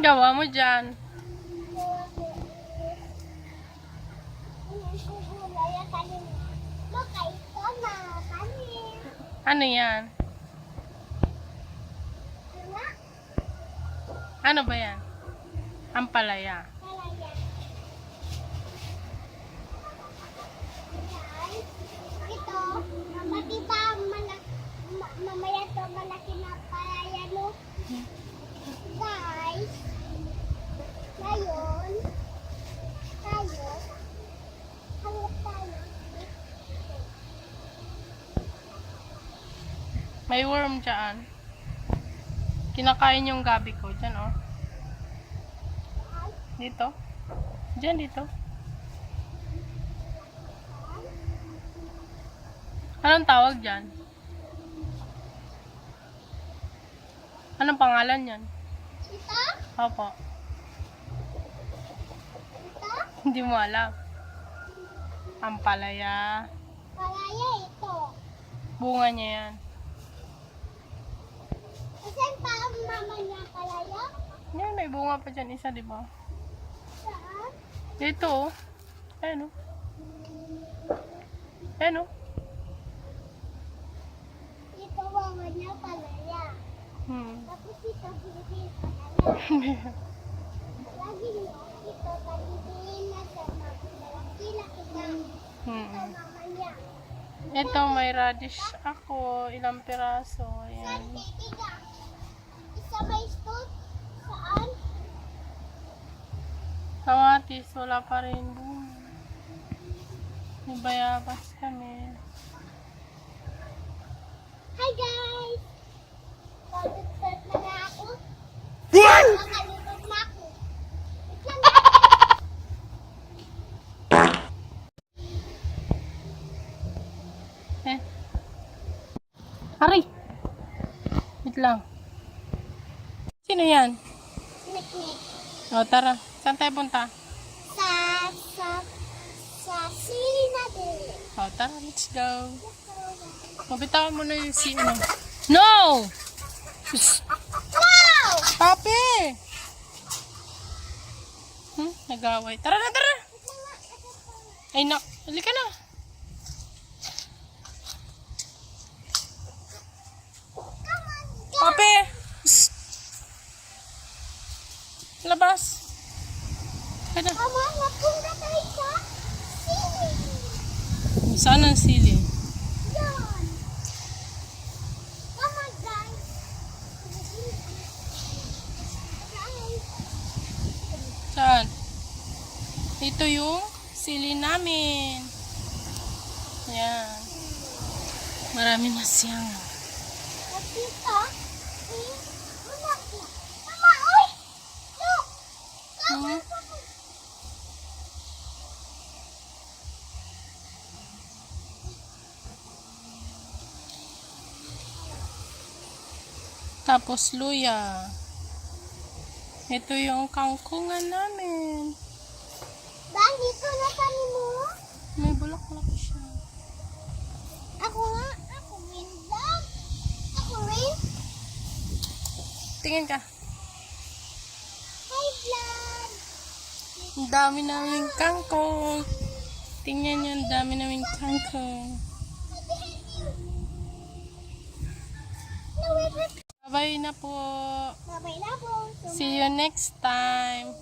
Gawa mo dyan. Ano yan? Ano ba yan? Ampalaya. Ito, pati ba mamaya to malaki na palaya, no? Guys, ngayon, tayo, hanap tayo. May worm dyan. Kinakain yung gabi ko. Dyan, oh. Dito. Dyan, dito. Anong tawag dyan? Anong pangalan yan? Ito? Opo. Ito? Hindi mo alam. Ampalaya. Palaya ito. Bunga niya yan. Saan pa ang mama niya palaya? Yan, may bunga pa dyan isa, di ba? Saan? Dito, oh. Ayan, oh. Ayan, oh. Ito mama niya palaya. Tapos ito hindi palaya. Lagi niyo ito pagbibihin na sa malaki-laki na. Ito mama niya. Ito, may radish ako. Ilang piraso. Ayan. Saan titiga? Isa may stud? Saan? Kamatis, wala pa rin. May bayabas kami. Hi guys! Pagod-pagod na nga ako. Makalipad na ako. Wait lang. Eh. Aray! Wait lang. Sino yan? Nik-nik. O, tara. Saan tayo punta? Sa sili natin. O, tara. Let's go. Mabitawan mo na yung ano. No! Shhh! Wow! Papi! Nag-away. Tara na, tara! Ay, nak. Halika na. Papi! Shhh! Labas. Kaya na. Mama, napunta tayo sa sili. Saan ang sili? Yan. Come on, guys. Guys. Saan? Ito yung sili namin. Ayan. Marami na siyang. Nakita? Malaki. Mama, oy! Look! Hmm? Tapos luya. Ito yung kangkungan namin. Dan, dito na kami mo. May bulak-bulak siya. Ako nga. Ako rin, Dan. Ako rin. Tingin ka. Hi, vlog. Ang dami naming kangkong. Tingnan nyo, ang dami naming kangkong. No, wait, wait. Bye na po. Bye-bye na po. See you next time.